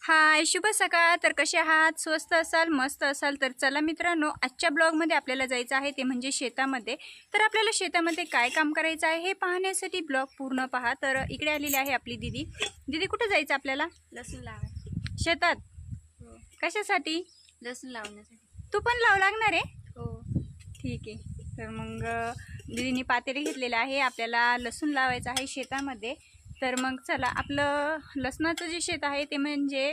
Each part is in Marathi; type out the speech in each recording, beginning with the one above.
हाय, शुभ सकाळ. तर कसे आहात? स्वस्त असाल, मस्त असाल तर चला मित्रांनो, आजच्या ब्लॉगमध्ये आपल्याला जायचं आहे ते म्हणजे शेतामध्ये. तर आपल्याला शेतामध्ये काय काम करायचं आहे हे पाहण्यासाठी ब्लॉग पूर्ण पहा. तर इकडे आलेली आहे आपली दीदी. दीदी, कुठं जायचं आपल्याला? लसूण लावायचं. शेतात. हो, कशासाठी? लसूण लावण्यासाठी. तू पण लावू लागणार आहे? हो. ठीक आहे. तर मग दीदीने पातेली घेतलेलं आहे, आपल्याला लसूण लावायचं आहे शेतामध्ये. तर मग चला, आपलं लसणाचं जे शेत आहे ते म्हणजे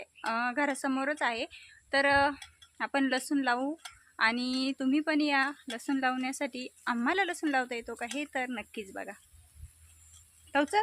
घरासमोरच आहे. तर आपण लसूण लावू आणि तुम्ही पण या लसूण लावण्यासाठी. आम्हाला लसूण लावता येतो का हे तर नक्कीच बघा. चल.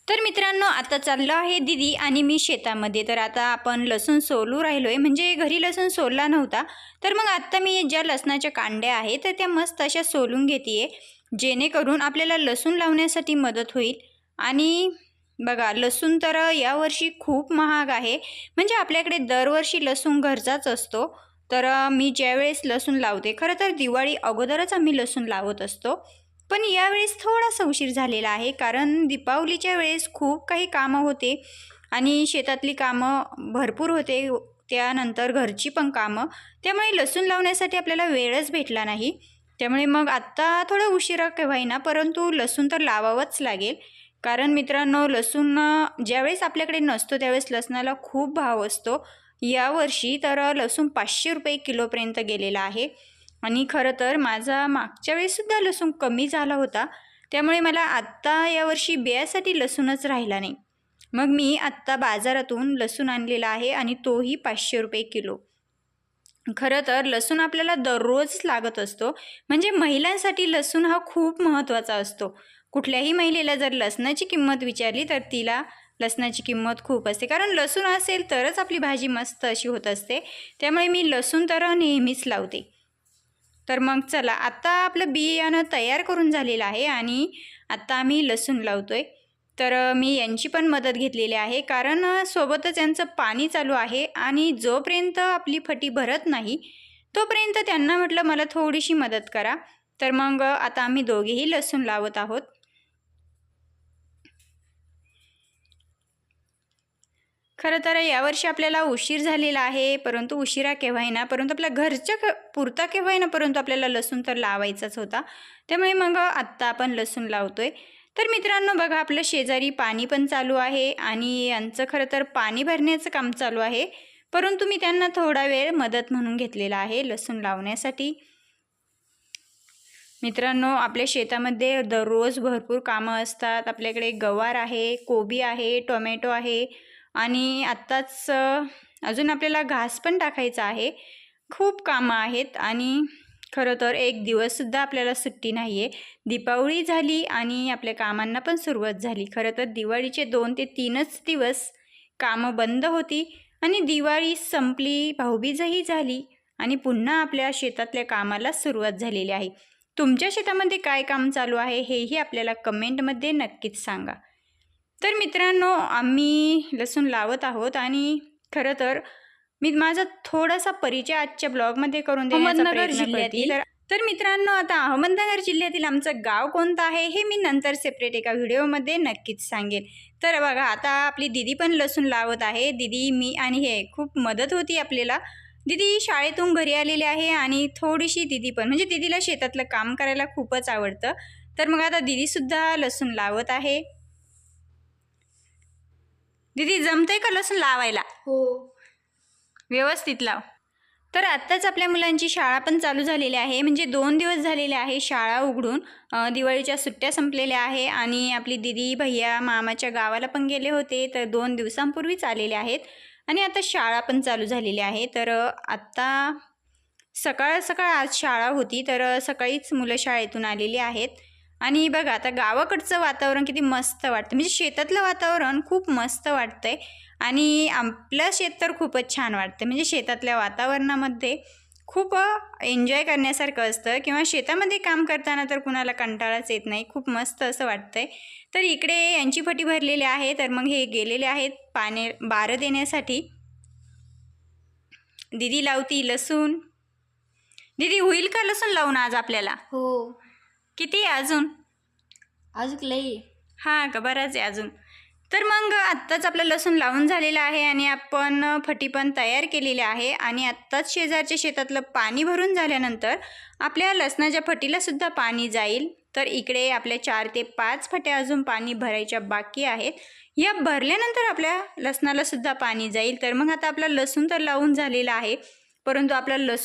तर मित्रांनो, आता चाललो आहे दीदी आणि मी शेतामध्ये. तर आता आपण लसूण सोलू राहिलो आहे, म्हणजे घरी लसूण सोलला नव्हता. तर मग आत्ता मी ज्या लसणाच्या कांड्या आहेत तर त्या मस्त अशा सोलून घेते आहे, जेणेकरून आपल्याला लसूण लावण्यासाठी मदत होईल. आणि बघा, लसूण तर यावर्षी खूप महाग आहे, म्हणजे आपल्याकडे दरवर्षी लसूण घरचाच असतो. तर मी ज्यावेळेस लसूण लावते, खरं तर दिवाळी अगोदरच आम्ही लसूण लावत असतो. पण यावेळेस थोडासा उशीर झालेला आहे, कारण दीपावलीच्या वेळेस खूप काही कामं होते आणि शेतातली कामं भरपूर होते, त्यानंतर घरची पण कामं. त्यामुळे लसूण लावण्यासाठी आपल्याला वेळच भेटला नाही. त्यामुळे मग आत्ता थोडा उशिरा केव्हाही परंतु लसूण तर लावावंच लागेल. कारण मित्रांनो, लसूण ज्यावेळेस आपल्याकडे नसतो त्यावेळेस लसणाला खूप भाव असतो. यावर्षी तर लसूण 500 रुपये किलोपर्यंत गेलेला आहे. आणि खरं तर माझा मागच्या वेळेससुद्धा लसूण कमी झाला होता, त्यामुळे मला आत्ता यावर्षी बियासाठी लसूणच राहिला नाही. मग मी आत्ता बाजारातून लसूण आणलेला आहे आणि तोही 500 रुपये किलो. खरं तर लसूण आपल्याला दररोज लागत असतो, म्हणजे महिलांसाठी लसूण हा खूप महत्त्वाचा असतो. कुठल्याही महिलेला जर लसणाची किंमत विचारली तर तिला लसणाची किंमत खूप असते, कारण लसूण असेल तरच आपली भाजी मस्त अशी होत असते. त्यामुळे मी लसूण तर नेहमीच लावते. तर मग चला, आता आपलं बियाणं तयार करून झालेलं आहे आणि आत्ता आम्ही लसूण लावतो आहे. तर मी यांची पण मदत घेतलेली आहे, कारण सोबतच यांचं पाणी चालू आहे आणि जोपर्यंत आपली फटी भरत नाही तोपर्यंत त्यांना म्हटलं मला थोडीशी मदत करा. तर मग आता आम्ही दोघेही लसूण लावत आहोत. खरं तर यावर्षी आपल्याला उशीर झालेला आहे, परंतु उशिरा केव्हाही परंतु आपल्या घरच्या पुरता केव्हाही परंतु आपल्याला लसूण तर लावायचाच होता. त्यामुळे मग आत्ता आपण लसूण लावतोय. तर मित्रांनो बघा, आपलं शेजारी पाणी पण चालू आहे आणि यांचं खरं तर पाणी भरण्याचं काम चालू आहे, परंतु मी त्यांना थोडा वेळ मदत म्हणून घेतलेला आहे लसूण लावण्यासाठी. मित्रांनो, आपल्या शेतामध्ये दररोज भरपूर कामं असतात. आपल्याकडे गवार आहे, कोबी आहे, टोमॅटो आहे आणि आत्ताच अजून आपल्याला घास पण टाकायचा आहे. खूप कामं आहेत आणि खरं तर एक दिवससुद्धा आपल्याला सुट्टी नाही आहे. दीपावली झाली आणि आपल्या कामांना पण सुरुवात झाली. खरं तर दिवाळीचे 2 ते 3च दिवस कामं बंद होती आणि दिवाळी संपली, भाऊबीजही झाली आणि पुन्हा आपल्या शेतातल्या कामाला सुरुवात झालेली आहे. तुमच्या शेतामध्ये काय काम चालू आहे हेही आपल्याला कमेंटमध्ये नक्कीच सांगा. तर मित्रांनो, आम्ही लसूण लावत आहोत आणि खरं तर मी माझा थोडासा परिचय आजच्या ब्लॉगमध्ये करून देण्याचा प्रयत्न करते. तर मित्रांनो, आता अहमदनगर जिल्ह्यातील आमचं गाव कोणतं आहे हे मी नंतर सेपरेट एका व्हिडिओमध्ये नक्कीच सांगेल. तर बघा, आता आपली दीदी पण लसूण लावत आहे. दीदी, मी आणि हे खूप मदत होती आपल्याला. दीदी शाळेतून घरी आलेली आहे आणि थोडीशी दीदी पण, म्हणजे दीदीला शेतातलं काम करायला खूपच आवडतं. तर मग आता दीदीसुद्धा लसूण लावत आहे. दीदी, जमतंय का लसूण लावायला? हो. व्यवस्थित लाव. तर आत्ताच आपल्या मुलांची शाळा पण चालू झालेली आहे, म्हणजे 2 दिवस झालेले आहे शाळा उघडून. दिवाळीच्या सुट्ट्या संपलेल्या आहे आणि आपली दीदी भैया मामाच्या गावाला पण गेले होते, तर 2 दिवसांपूर्वीच आलेले आहेत आणि आता शाळा पण चालू झालेली आहे. तर आत्ता सकाळ सकाळ आज शाळा होती, तर सकाळीच मुलं शाळेतून आलेली आहेत. आणि बघा, आता गावाकडचं वातावरण किती मस्त वाटतं, म्हणजे शेतातलं वातावरण खूप मस्त वाटतंय आणि आपलं शेत तर खूपच छान वाटतं. म्हणजे शेतातल्या वातावरणामध्ये खूप एन्जॉय करण्यासारखं असतं, किंवा शेतामध्ये काम करताना तर कुणाला कंटाळाच येत नाही, खूप मस्त असं वाटतंय. तर इकडे यांची फटी भरलेली आहे, तर मग हे गेलेले आहेत बारं देण्यासाठी. दीदी लावती लसूण. दीदी, होईल का लसूण लावून आज आपल्याला? हो. किती आहे अजून? अजून लई. हां का, बराच आहे अजून. तर मग आत्ताच आपलं लसूण लावून झालेलं आहे आणि आपण फटी पण तयार केलेली आहे आणि आत्ताच शेजारच्या शेतातलं पाणी भरून झाल्यानंतर आपल्या लसणाच्या फटीला सुद्धा पाणी जाईल. तर इकडे आपल्या 4 ते 5 फट्या अजून पाणी भरायच्या बाकी आहेत. या भरल्यानंतर आपल्या लसणाला सुद्धा पाणी जाईल. तर मग आता आपला लसूण तर लावून झालेला आहे, परंतु आपला लसूण